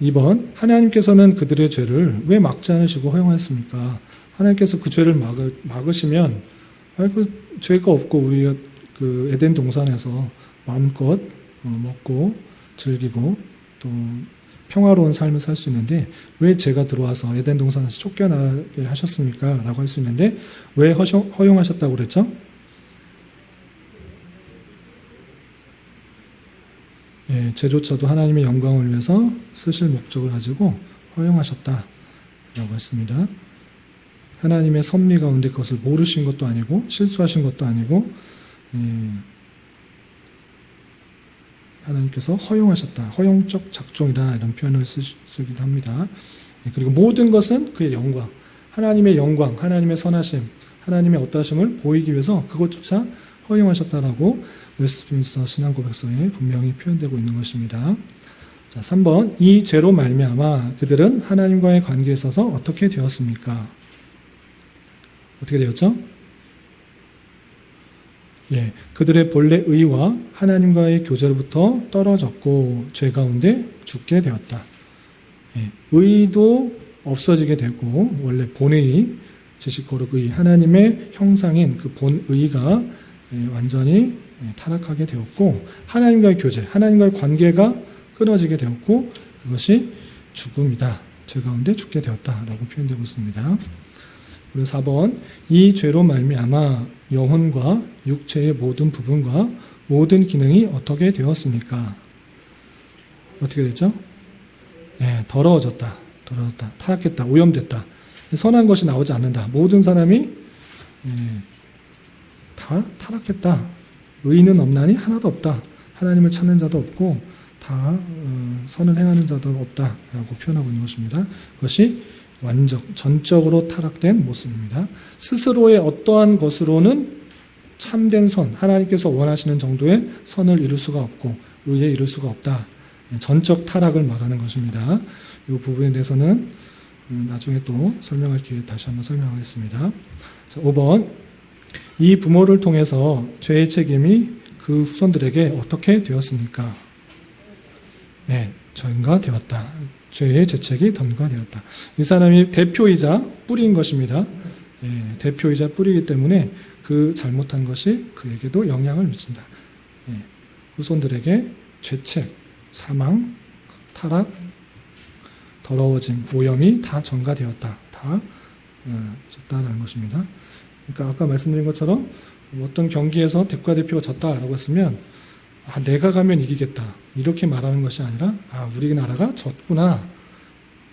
2번, 하나님께서는 그들의 죄를 왜 막지 않으시고 허용하였습니까? 하나님께서 그 죄를 막으시면 그 죄가 없고 우리가 그 에덴 동산에서 마음껏 먹고 즐기고 또 평화로운 삶을 살 수 있는데 왜 죄가 들어와서 에덴 동산에서 쫓겨나게 하셨습니까? 라고 할 수 있는데 왜 허용하셨다고 그랬죠? 죄조차도 하나님의 영광을 위해서 쓰실 목적을 가지고 허용하셨다라고 했습니다. 하나님의 섭리 가운데 그것을 모르신 것도 아니고 실수하신 것도 아니고 하나님께서 허용하셨다. 허용적 작종이다. 이런 표현을 쓰기도 합니다. 그리고 모든 것은 그의 영광, 하나님의 영광, 하나님의 선하심, 하나님의 어떠하심을 보이기 위해서 그것조차 허용하셨다라고 웨스트민스터 신앙고백서에 분명히 표현되고 있는 것입니다. 자, 3번. 이 죄로 말미암아 그들은 하나님과의 관계에 있어서 어떻게 되었습니까? 어떻게 되었죠? 그들의 본래 의와 하나님과의 교제로부터 떨어졌고 죄 가운데 죽게 되었다. 의도 없어지게 되고 원래 본의, 지식거룩의 하나님의 형상인 그 본의가 완전히 타락하게 되었고 하나님과의 교제, 하나님과의 관계가 끊어지게 되었고 그것이 죽음이다. 죄 가운데 죽게 되었다라고 표현되고 있습니다. 그리고 4번. 이 죄로 말미암아 영혼과 육체의 모든 부분과 모든 기능이 어떻게 되었습니까? 어떻게 됐죠? 더러워졌다. 타락했다. 오염됐다. 선한 것이 나오지 않는다. 모든 사람이 다 타락했다. 의인은 없나니 하나도 없다. 하나님을 찾는 자도 없고 다 선을 행하는 자도 없다라고 표현하고 있는 것입니다. 그것이 전적으로 타락된 모습입니다. 스스로의 어떠한 것으로는 참된 선, 하나님께서 원하시는 정도의 선을 이룰 수가 없고 의에 이룰 수가 없다. 전적 타락을 말하는 것입니다. 이 부분에 대해서는 나중에 또 설명할 기회에 다시 한번 설명하겠습니다. 자, 5번. 이 부모를 통해서 죄의 책임이 그 후손들에게 어떻게 되었습니까? 네, 전가되었다. 죄의 죄책이 전가되었다. 이 사람이 대표이자 뿌리인 것입니다. 대표이자 뿌리이기 때문에 그 잘못한 것이 그에게도 영향을 미친다. 후손들에게 죄책, 사망, 타락, 더러워짐, 오염이 다 전가되었다. 다 졌다라는 것입니다. 그러니까 아까 말씀드린 것처럼 어떤 경기에서 국가대표가 졌다라고 했으면 내가 가면 이기겠다. 이렇게 말하는 것이 아니라 우리나라가 졌구나.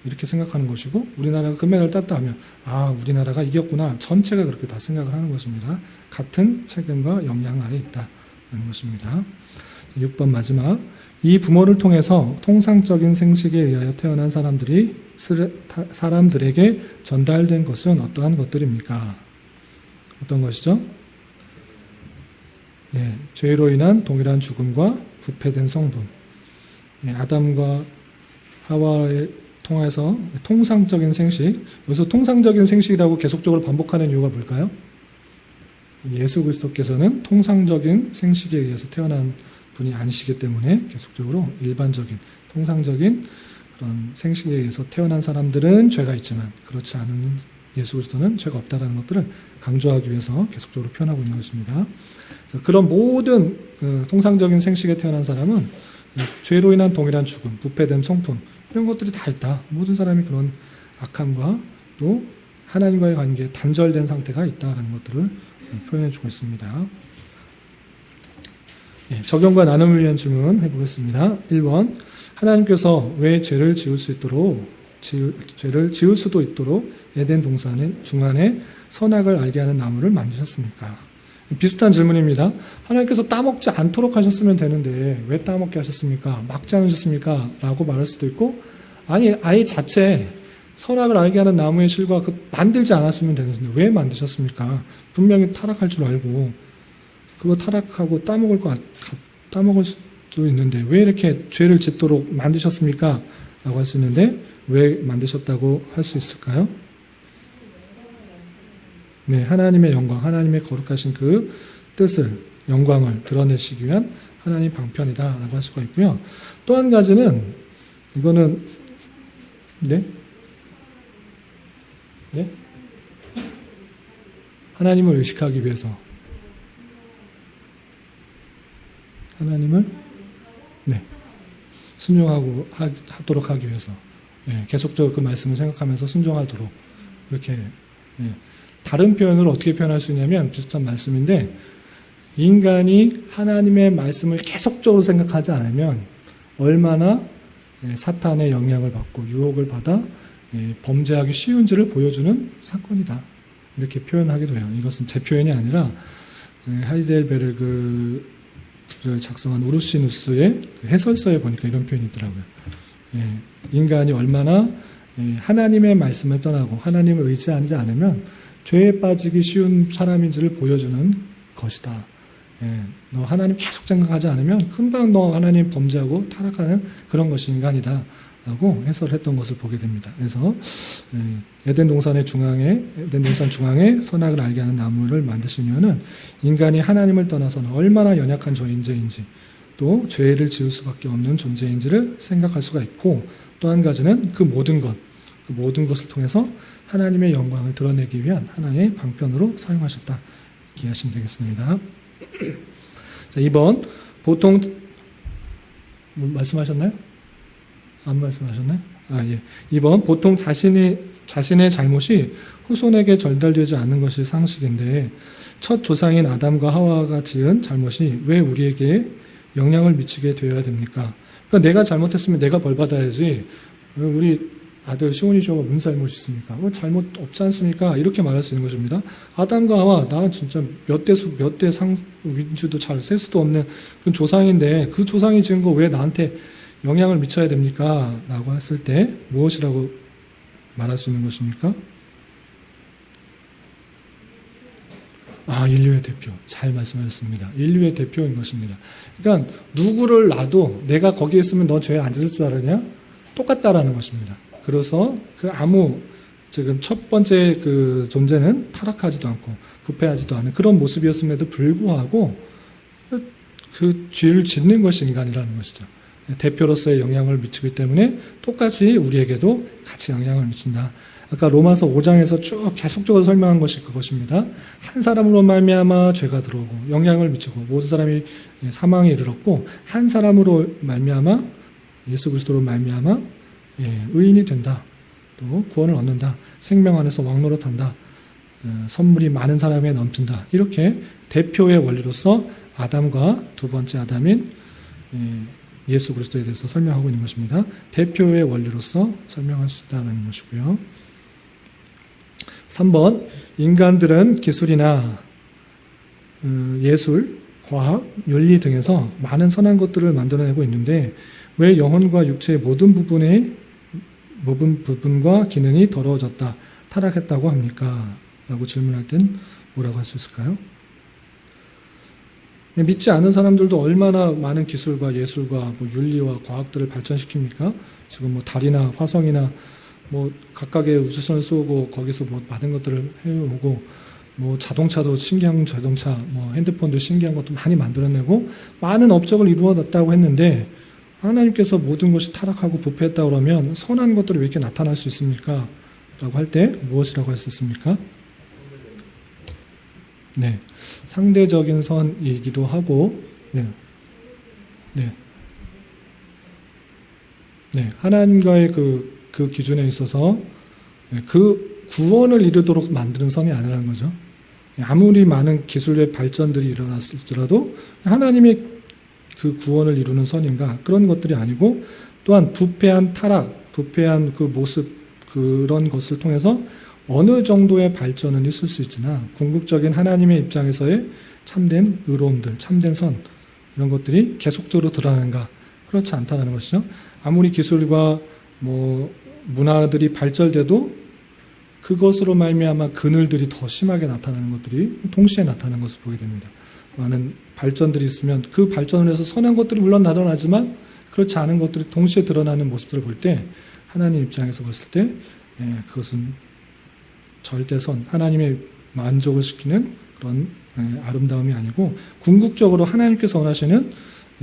이렇게 생각하는 것이고 우리나라가 금메달을 땄다 하면 우리나라가 이겼구나. 전체가 그렇게 다 생각을 하는 것입니다. 같은 책임과 영향 아래 있다는 것입니다. 6번 마지막. 이 부모를 통해서 통상적인 생식에 의하여 태어난 사람들에게 전달된 것은 어떠한 것들입니까? 어떤 것이죠? 죄로 인한 동일한 죽음과 부패된 성분. 아담과 하와를 통해서 통상적인 생식. 여기서 통상적인 생식이라고 계속적으로 반복하는 이유가 뭘까요? 예수 그리스도께서는 통상적인 생식에 의해서 태어난 분이 아니시기 때문에 계속적으로 일반적인, 통상적인 그런 생식에 의해서 태어난 사람들은 죄가 있지만 그렇지 않은 예수 그리스도는 죄가 없다는 것들을 강조하기 위해서 계속적으로 표현하고 있는 것입니다. 그런 모든 통상적인 생식에 태어난 사람은 죄로 인한 동일한 죽음, 부패됨, 성품 이런 것들이 다 있다. 모든 사람이 그런 악함과 또 하나님과의 관계에 단절된 상태가 있다는 것들을 표현해주고 있습니다. 적용과 나눔을 위한 질문 해보겠습니다. 1번. 하나님께서 왜 죄를 지을 수도 있도록 에덴 동산 중간에 선악을 알게 하는 나무를 만드셨습니까? 비슷한 질문입니다. 하나님께서 따먹지 않도록 하셨으면 되는데 왜 따먹게 하셨습니까? 막지 않으셨습니까? 라고 말할 수도 있고 아예 자체 선악을 알게 하는 나무의 실과 만들지 않았으면 되는데 왜 만드셨습니까? 분명히 타락할 줄 알고 그거 타락하고 따먹을 수도 있는데 왜 이렇게 죄를 짓도록 만드셨습니까? 라고 할 수 있는데 왜 만드셨다고 할 수 있을까요? 하나님의 영광, 하나님의 거룩하신 그 뜻을, 영광을 드러내시기 위한 하나님 방편이다라고 할 수가 있고요. 또 한 가지는 이거는 하나님을 의식하기 위해서 하나님을 순종하도록 하기 위해서 계속적으로 그 말씀을 생각하면서 순종하도록 이렇게 다른 표현으로 어떻게 표현할 수 있냐면 비슷한 말씀인데 인간이 하나님의 말씀을 계속적으로 생각하지 않으면 얼마나 사탄의 영향을 받고 유혹을 받아 범죄하기 쉬운지를 보여주는 사건이다. 이렇게 표현하기도 해요. 이것은 제 표현이 아니라 하이델베르그를 작성한 우르시누스의 해설서에 보니까 이런 표현이 있더라고요. 인간이 얼마나 하나님의 말씀을 떠나고 하나님을 의지하지 않으면 죄에 빠지기 쉬운 사람인지를 보여주는 것이다. 너 하나님 계속 생각하지 않으면 금방 너 하나님 범죄하고 타락하는 그런 것이 인간이다. 라고 해설했던 것을 보게 됩니다. 그래서 에덴 동산 중앙에 선악을 알게 하는 나무를 만드신 이유는 인간이 하나님을 떠나서는 얼마나 연약한 존재인지 또 죄를 지을 수밖에 없는 존재인지를 생각할 수가 있고 또 한 가지는 그 모든 것을 통해서 하나님의 영광을 드러내기 위한 하나의 방편으로 사용하셨다. 이해하시면 되겠습니다. 자, 2번 보통 말씀하셨나요? 안 말씀하셨나요? 예. 2번 보통 자신의 잘못이 후손에게 전달되지 않는 것이 상식인데 첫 조상인 아담과 하와가 지은 잘못이 왜 우리에게 영향을 미치게 되어야 됩니까? 그러니까 내가 잘못했으면 내가 벌 받아야지. 우리 아들 시온이 쇼가 무슨 잘못이 있습니까? 잘못 없지 않습니까? 이렇게 말할 수 있는 것입니다. 아담과 하와, 나 진짜 몇 대 위주도 잘 셀 수도 없는 그런 조상인데 그 조상이 지은 거 왜 나한테 영향을 미쳐야 됩니까? 라고 했을 때 무엇이라고 말할 수 있는 것입니까? 인류의 대표. 잘 말씀하셨습니다. 인류의 대표인 것입니다. 그러니까 누구를 놔도 내가 거기에 있으면 너 죄에 안 졌을 줄 알았냐? 똑같다라는 것입니다. 그래서 지금 첫 번째 그 존재는 타락하지도 않고 부패하지도 않은 그런 모습이었음에도 불구하고 그 죄를 짓는 것이 인간이라는 것이죠. 대표로서의 영향을 미치기 때문에 똑같이 우리에게도 같이 영향을 미친다. 아까 로마서 5장에서 쭉 계속적으로 설명한 것이 그것입니다. 한 사람으로 말미암아 죄가 들어오고 영향을 미치고 모든 사람이 사망에 이르렀고 한 사람으로 말미암아 예수 그리스도로 말미암아 의인이 된다. 또 구원을 얻는다. 생명 안에서 왕노릇한다. 선물이 많은 사람에 넘친다. 이렇게 대표의 원리로서 아담과 두 번째 아담인 예수 그리스도에 대해서 설명하고 있는 것입니다. 대표의 원리로서 설명할 수 있다는 것이고요. 3번, 인간들은 기술이나 예술, 과학, 윤리 등에서 많은 선한 것들을 만들어내고 있는데 왜 영혼과 육체의 모든 부분과 기능이 더러워졌다, 타락했다고 합니까? 라고 질문할 땐 뭐라고 할 수 있을까요? 믿지 않는 사람들도 얼마나 많은 기술과 예술과 윤리와 과학들을 발전시킵니까? 지금 달이나 화성이나 각각의 우주선을 쏘고 거기서 받은 것들을 해오고 자동차도 신기한 자동차, 핸드폰도 신기한 것도 많이 만들어내고 많은 업적을 이루어냈다고 했는데 하나님께서 모든 것이 타락하고 부패했다 그러면 선한 것들이 왜 이렇게 나타날 수 있습니까? 라고 할 때 무엇이라고 할 수 있습니까? 네. 상대적인 선이기도 하고, 하나님과의 그 기준에 있어서 그 구원을 이루도록 만드는 선이 아니라는 거죠. 아무리 많은 기술의 발전들이 일어났을지라도 하나님의 그 구원을 이루는 선인가? 그런 것들이 아니고 또한 부패한 타락, 부패한 그 모습, 그런 것을 통해서 어느 정도의 발전은 있을 수 있으나 궁극적인 하나님의 입장에서의 참된 의로움들, 참된 선 이런 것들이 계속적으로 드러나는가? 그렇지 않다는 것이죠. 아무리 기술과 문화들이 발전돼도 그것으로 말미암아 그늘들이 더 심하게 나타나는 것들이 동시에 나타나는 것을 보게 됩니다. 많은 발전들이 있으면 그 발전을 해서 선한 것들이 물론 나타나지만 그렇지 않은 것들이 동시에 드러나는 모습들을 볼 때 하나님 입장에서 봤을 때 그것은 절대선, 하나님의 만족을 시키는 그런 아름다움이 아니고 궁극적으로 하나님께서 원하시는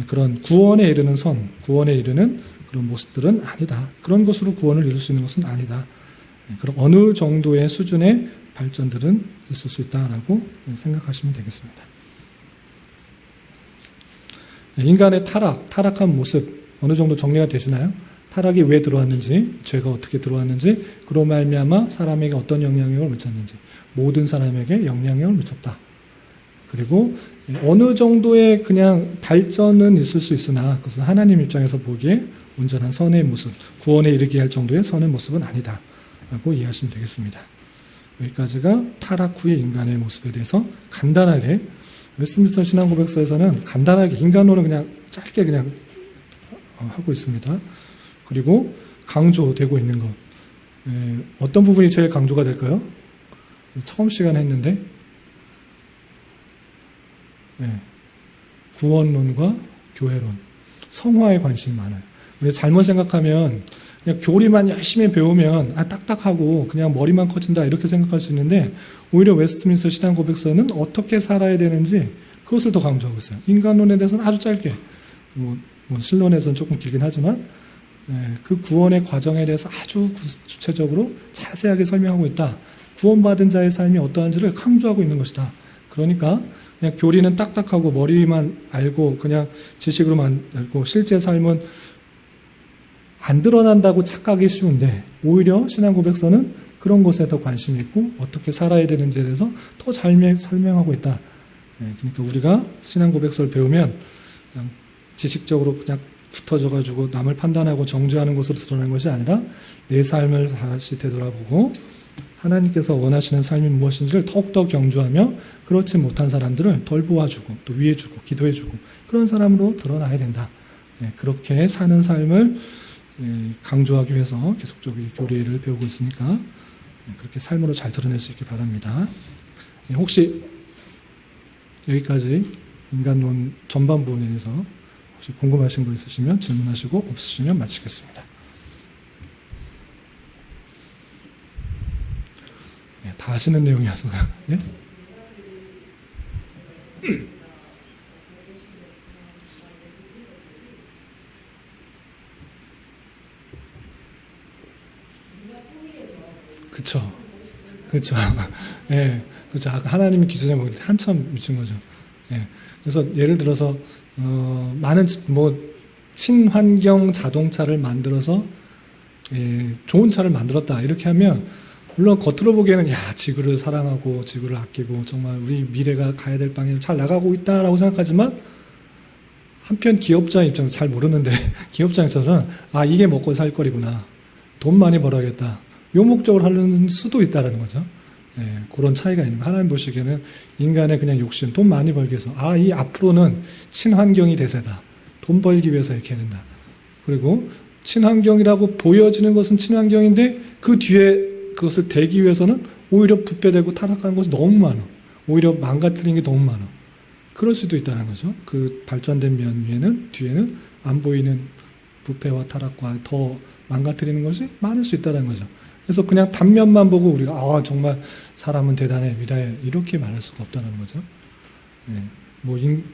그런 구원에 이르는 선, 구원에 이르는 그런 모습들은 아니다. 그런 것으로 구원을 이룰 수 있는 것은 아니다. 그럼 어느 정도의 수준의 발전들은 있을 수 있다라고 생각하시면 되겠습니다. 인간의 타락한 모습 어느 정도 정리가 되시나요? 타락이 왜 들어왔는지, 죄가 어떻게 들어왔는지, 그로 말미암아 사람에게 어떤 영향력을 미쳤는지, 모든 사람에게 영향력을 미쳤다. 그리고 어느 정도의 그냥 발전은 있을 수 있으나 그것은 하나님 입장에서 보기에 온전한 선의 모습, 구원에 이르게 할 정도의 선의 모습은 아니다 라고 이해하시면 되겠습니다. 여기까지가 타락 후의 인간의 모습에 대해서 간단하게, 웨스트민스터 신앙고백서에서는 간단하게 인간론을 그냥 짧게 그냥 하고 있습니다. 그리고 강조되고 있는 것, 어떤 부분이 제일 강조가 될까요? 처음 시간에 했는데 구원론과 교회론, 성화에 관심이 많아요. 우리 잘못 생각하면 그냥 교리만 열심히 배우면 딱딱하고 그냥 머리만 커진다 이렇게 생각할 수 있는데 오히려 웨스트민스터 신앙고백서는 어떻게 살아야 되는지 그것을 더 강조하고 있어요. 인간론에 대해서는 아주 짧게, 신론에서는 조금 길긴 하지만 그 구원의 과정에 대해서 아주 구체적으로 자세하게 설명하고 있다. 구원받은 자의 삶이 어떠한지를 강조하고 있는 것이다. 그러니까 그냥 교리는 딱딱하고 머리만 알고 그냥 지식으로만 알고 실제 삶은 안 드러난다고 착각하기 쉬운데 오히려 신앙고백서는 그런 것에 더 관심이 있고 어떻게 살아야 되는지에 대해서 더 잘 설명하고 있다. 그러니까 우리가 신앙고백서를 배우면 그냥 지식적으로 그냥 붙어져가지고 남을 판단하고 정죄하는 것으로 드러나는 것이 아니라 내 삶을 다시 되돌아보고 하나님께서 원하시는 삶이 무엇인지를 더욱더 경주하며 그렇지 못한 사람들을 덜 도와주고 또 위해주고 기도해주고 그런 사람으로 드러나야 된다. 그렇게 사는 삶을 강조하기 위해서 계속적으로 교리를 배우고 있으니까 그렇게 삶으로 잘 드러낼 수 있길 바랍니다. 혹시 여기까지 인간론 전반 부분에 대해서 혹시 궁금하신 거 있으시면 질문하시고 없으시면 마치겠습니다. 다 아시는 내용이어서요. 네? 그쵸. 그쵸. 예. 그쵸. 하나님이 기준에 뭐 한참 미친 거죠. 예. 그래서 예를 들어서, 많은, 친환경 자동차를 만들어서, 좋은 차를 만들었다. 이렇게 하면, 물론 겉으로 보기에는, 지구를 사랑하고, 지구를 아끼고, 정말 우리 미래가 가야 될 방향을 잘 나가고 있다라고 생각하지만, 한편 기업자 입장에서 잘 모르는데, 기업자 입장에서는, 이게 먹고 살 거리구나. 돈 많이 벌어야겠다. 요 목적으로 하는 수도 있다라는 거죠. 그런 차이가 있는 거예요. 하나님 보시기에는 인간의 그냥 욕심, 돈 많이 벌기 위해서, 이 앞으로는 친환경이 대세다. 돈 벌기 위해서 이렇게 해야 된다. 그리고 친환경이라고 보여지는 것은 친환경인데 그 뒤에 그것을 대기 위해서는 오히려 부패되고 타락하는 것이 너무 많아. 오히려 망가뜨리는 게 너무 많아. 그럴 수도 있다는 거죠. 그 발전된 면 위에는, 뒤에는 안 보이는 부패와 타락과 더 망가뜨리는 것이 많을 수 있다는 거죠. 그래서 그냥 단면만 보고 우리가 정말 사람은 대단해, 위대해 이렇게 말할 수가 없다는 거죠.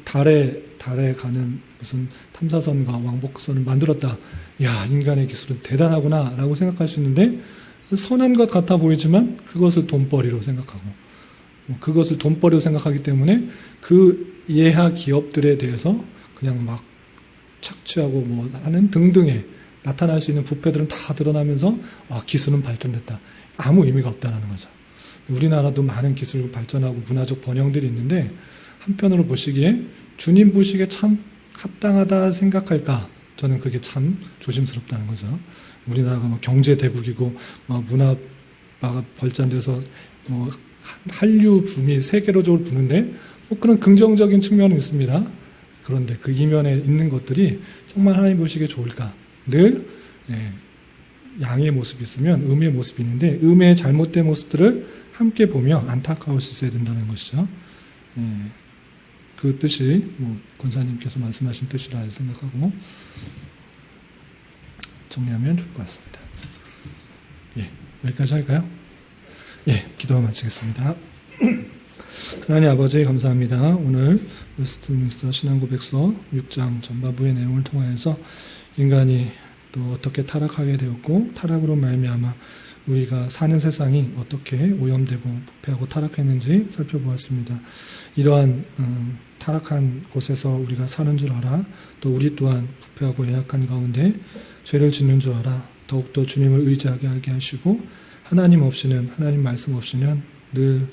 달에 가는 무슨 탐사선과 왕복선을 만들었다. 인간의 기술은 대단하구나라고 생각할 수 있는데 선한 것 같아 보이지만 그것을 돈벌이로 생각하고 그것을 돈벌이로 생각하기 때문에 그 예하 기업들에 대해서 그냥 막 착취하고 하는 등등의 나타날 수 있는 부패들은 다 드러나면서 기술은 발전됐다. 아무 의미가 없다는 거죠. 우리나라도 많은 기술 발전하고 문화적 번영들이 있는데 한편으로 보시기에 주님 보시기에 참 합당하다 생각할까? 저는 그게 참 조심스럽다는 거죠. 우리나라가 경제 대국이고 문화가 발전돼서 한류 붐이 세계적으로 부는데 그런 긍정적인 측면은 있습니다. 그런데 그 이면에 있는 것들이 정말 하나님 보시기에 좋을까? 늘 양의 모습이 있으면 음의 모습이 있는데 음의 잘못된 모습들을 함께 보며 안타까울 수 있어야 된다는 것이죠. 그 뜻이 권사님께서 말씀하신 뜻이라 생각하고 정리하면 좋을 것 같습니다. 여기까지 할까요? 기도 마치겠습니다. 하나님 아버지 감사합니다. 오늘 웨스트민스터 신앙고백서 6장 전반부의 내용을 통하여서 인간이 또 어떻게 타락하게 되었고 타락으로 말미암아 우리가 사는 세상이 어떻게 오염되고 부패하고 타락했는지 살펴보았습니다. 이러한 타락한 곳에서 우리가 사는 줄 알아 또 우리 또한 부패하고 연약한 가운데 죄를 짓는 줄 알아 더욱더 주님을 의지하게 하게 하시고 하나님 말씀 없이는 늘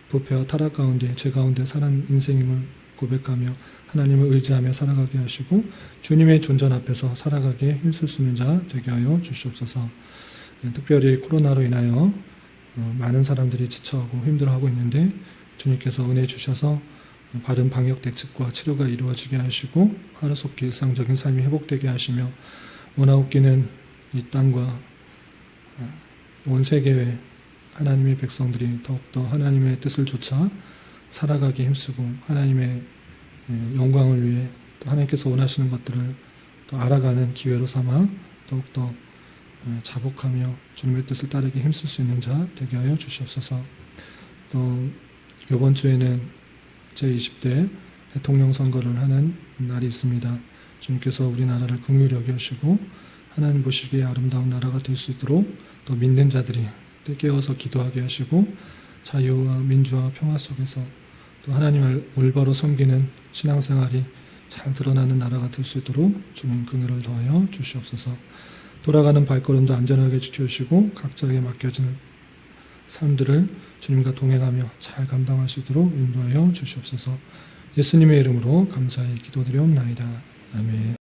부패와 타락 가운데 죄 가운데 사는 인생임을 고백하며 하나님을 의지하며 살아가게 하시고 주님의 존전 앞에서 살아가기에 힘쓸 수 있는 자 되게 하여 주시옵소서. 특별히 코로나로 인하여 많은 사람들이 지쳐하고 힘들어하고 있는데 주님께서 은혜 주셔서 바른 방역 대책과 치료가 이루어지게 하시고 하루속히 일상적인 삶이 회복되게 하시며 원하옵기는 이 땅과 온 세계의 하나님의 백성들이 더욱더 하나님의 뜻을 좇아 살아가기 힘쓰고 하나님의 영광을 위해 또 하나님께서 원하시는 것들을 또 알아가는 기회로 삼아 더욱더 자복하며 주님의 뜻을 따르기 힘쓸 수 있는 자 되게 하여 주시옵소서. 또 이번 주에는 제20대 대통령 선거를 하는 날이 있습니다. 주님께서 우리나라를 긍휼히 여겨주시고 하나님 보시기에 아름다운 나라가 될 수 있도록 또 믿는 자들이 깨어서 기도하게 하시고 자유와 민주와 평화 속에서 또 하나님을 올바로 섬기는 신앙생활이 잘 드러나는 나라가 될 수 있도록 주님 긍휼을 더하여 주시옵소서. 돌아가는 발걸음도 안전하게 지켜주시고 각자에게 맡겨진 삶들을 주님과 동행하며 잘 감당할 수 있도록 인도하여 주시옵소서. 예수님의 이름으로 감사히 기도드리옵나이다. 아멘.